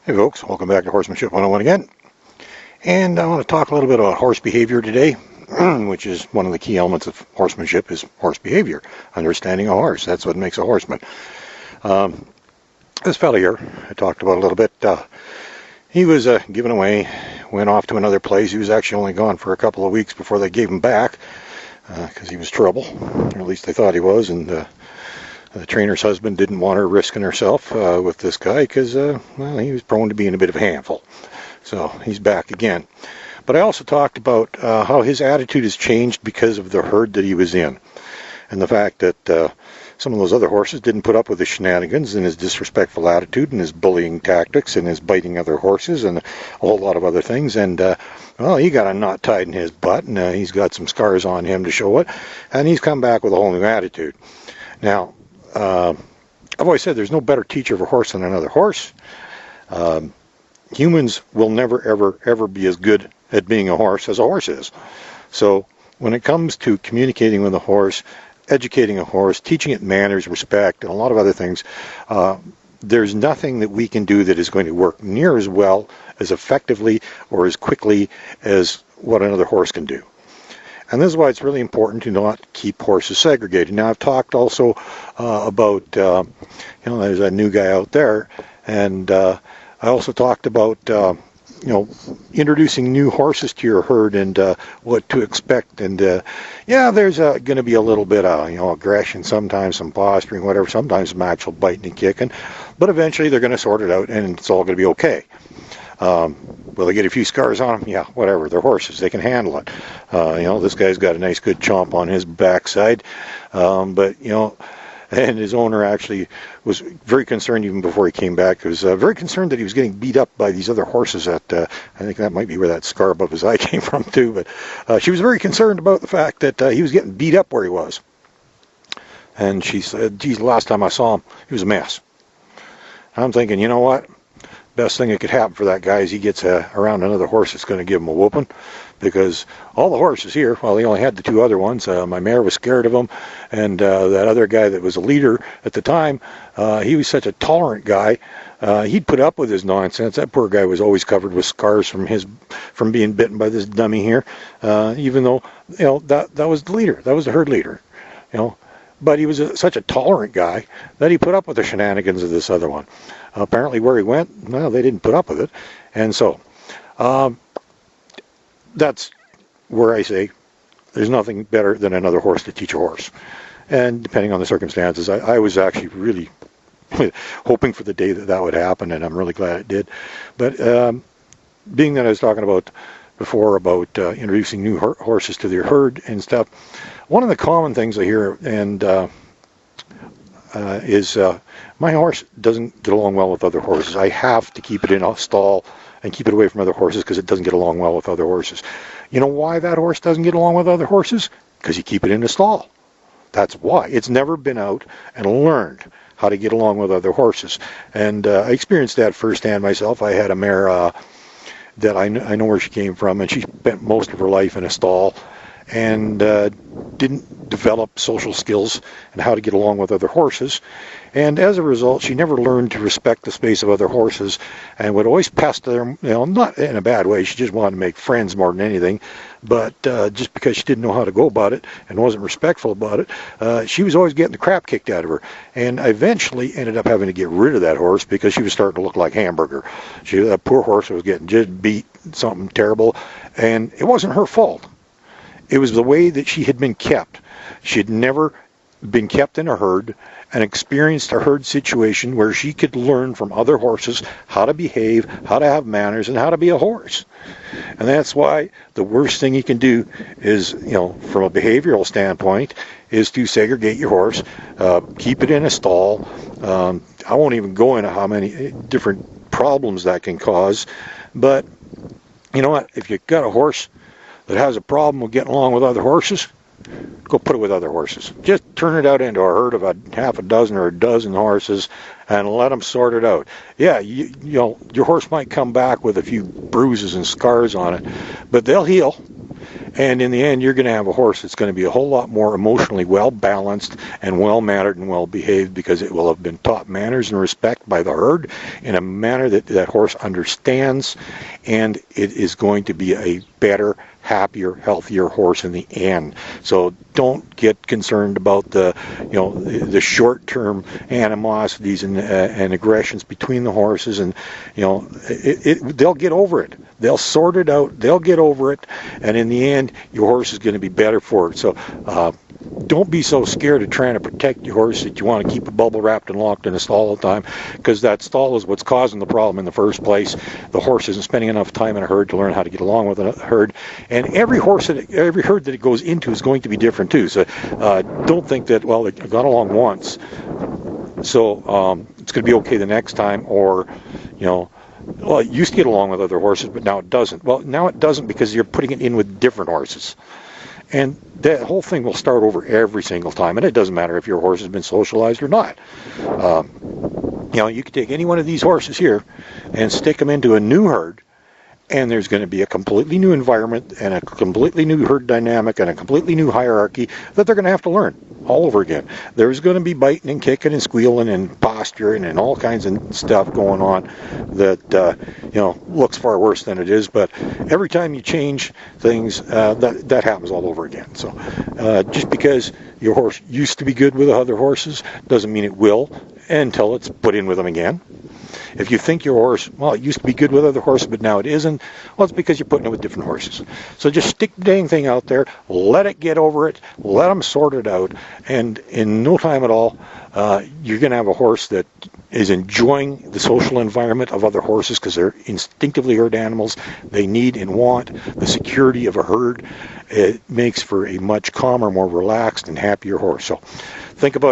Hey folks, welcome back to Horsemanship 101 again. And I want to talk a little bit about horse behavior today, which is one of the key elements of horsemanship is horse behavior, understanding a horse. That's what makes a horseman. This fellow here, I talked about a little bit, he was given away, went off to another place. He was actually only gone for a couple of weeks before they gave him back because he was trouble, or at least they thought he was, and the trainer's husband didn't want her risking herself with this guy because, well, he was prone to being a bit of a handful. So he's back again. But I also talked about how his attitude has changed because of the herd that he was in. And the fact that some of those other horses didn't put up with his shenanigans and his disrespectful attitude and his bullying tactics and his biting other horses and a whole lot of other things. And, well, he got a knot tied in his butt, and he's got some scars on him to show it. And he's come back with a whole new attitude. Now, I've always said there's no better teacher of a horse than another horse. Humans will never, ever, ever be as good at being a horse as a horse is. So when it comes to communicating with a horse, educating a horse, teaching it manners, respect, and a lot of other things, there's nothing that we can do that is going to work near as well, as effectively, or as quickly as what another horse can do. And this is why it's really important to not keep horses segregated. Now, I've talked also about, there's a new guy out there, and I also talked about, introducing new horses to your herd and what to expect. And, there's going to be a little bit of, aggression, sometimes some posturing, whatever, sometimes some actual biting and kicking. But eventually they're going to sort it out, and it's all going to be okay. Will they get a few scars on them? Yeah, whatever. They're horses. They can handle it. This guy's got a nice good chomp on his backside. And his owner actually was very concerned even before he came back. He was very concerned that he was getting beat up by these other horses. I think that might be where that scar above his eye came from too. But she was very concerned about the fact that he was getting beat up where he was. And she said, geez, the last time I saw him, he was a mess. I'm thinking, you know what? Best thing that could happen for that guy is he gets around another horse that's going to give him a whooping, because all the horses here, well, he only had the two other ones. My mare was scared of him, and that other guy that was a leader at the time, he was such a tolerant guy. He'd put up with his nonsense. That poor guy was always covered with scars from being bitten by this dummy here, even though that was the leader, that was the herd leader, But he was such a tolerant guy that he put up with the shenanigans of this other one. Apparently where he went, well, they didn't put up with it. And so that's where I say there's nothing better than another horse to teach a horse. And depending on the circumstances, I was actually really hoping for the day that would happen, and I'm really glad it did. But being that I was talking about before about introducing new horses to their herd and stuff, one of the common things I hear is my horse doesn't get along well with other horses. I have to keep it in a stall and keep it away from other horses because it doesn't get along well with other horses. You know why that horse doesn't get along with other horses? Because you keep it in a stall. That's why. It's never been out and learned how to get along with other horses. And I experienced that firsthand myself. I had a mare that I know where she came from, and she spent most of her life in a stall and didn't develop social skills and how to get along with other horses. And as a result, she never learned to respect the space of other horses and would always pester them, not in a bad way. She just wanted to make friends more than anything. But just because she didn't know how to go about it and wasn't respectful about it, she was always getting the crap kicked out of her. And I eventually ended up having to get rid of that horse because she was starting to look like Hamburger. That poor horse was getting just beat, something terrible. And it wasn't her fault. It was the way that she had been kept. She had never been kept in a herd and experienced a herd situation where she could learn from other horses how to behave, how to have manners, and how to be a horse. And that's why the worst thing you can do is, from a behavioral standpoint, is to segregate your horse, keep it in a stall. I won't even go into how many different problems that can cause. But you know what? If you've got a horse that has a problem with getting along with other horses, go put it with other horses. Just turn it out into a herd of half a dozen or a dozen horses and let them sort it out. Yeah, your horse might come back with a few bruises and scars on it, but they'll heal. And in the end, you're going to have a horse that's going to be a whole lot more emotionally well-balanced and well-mannered and well-behaved, because it will have been taught manners and respect by the herd in a manner that that horse understands, and it is going to be a better, happier, healthier horse in the end. So don't get concerned about the short-term animosities and aggressions between the horses, and they'll get over it. They'll sort it out. They'll get over it, and in the end, your horse is going to be better for it. So don't be so scared of trying to protect your horse that you want to keep it bubble wrapped and locked in a stall all the time, because that stall is what's causing the problem in the first place. The horse isn't spending enough time in a herd to learn how to get along with a herd, and every herd that it goes into is going to be different too. So don't think that, well, it got along once, so it's going to be okay the next time, or well, it used to get along with other horses, but now it doesn't. Well, now it doesn't because you're putting it in with different horses. And that whole thing will start over every single time. And it doesn't matter if your horse has been socialized or not. You could take any one of these horses here and stick them into a new herd, and there's going to be a completely new environment and a completely new herd dynamic and a completely new hierarchy that they're going to have to learn all over again. There's going to be biting and kicking and squealing and posturing and all kinds of stuff going on that looks far worse than it is. But every time you change things, that happens all over again. So just because your horse used to be good with other horses doesn't mean it will until it's put in with them again. If you think your horse, well, it used to be good with other horses, but now it isn't, well, it's because you're putting it with different horses. So just stick the dang thing out there, let it get over it, let them sort it out, and in no time at all, you're going to have a horse that is enjoying the social environment of other horses, because they're instinctively herd animals. They need and want the security of a herd. It makes for a much calmer, more relaxed, and happier horse. So think about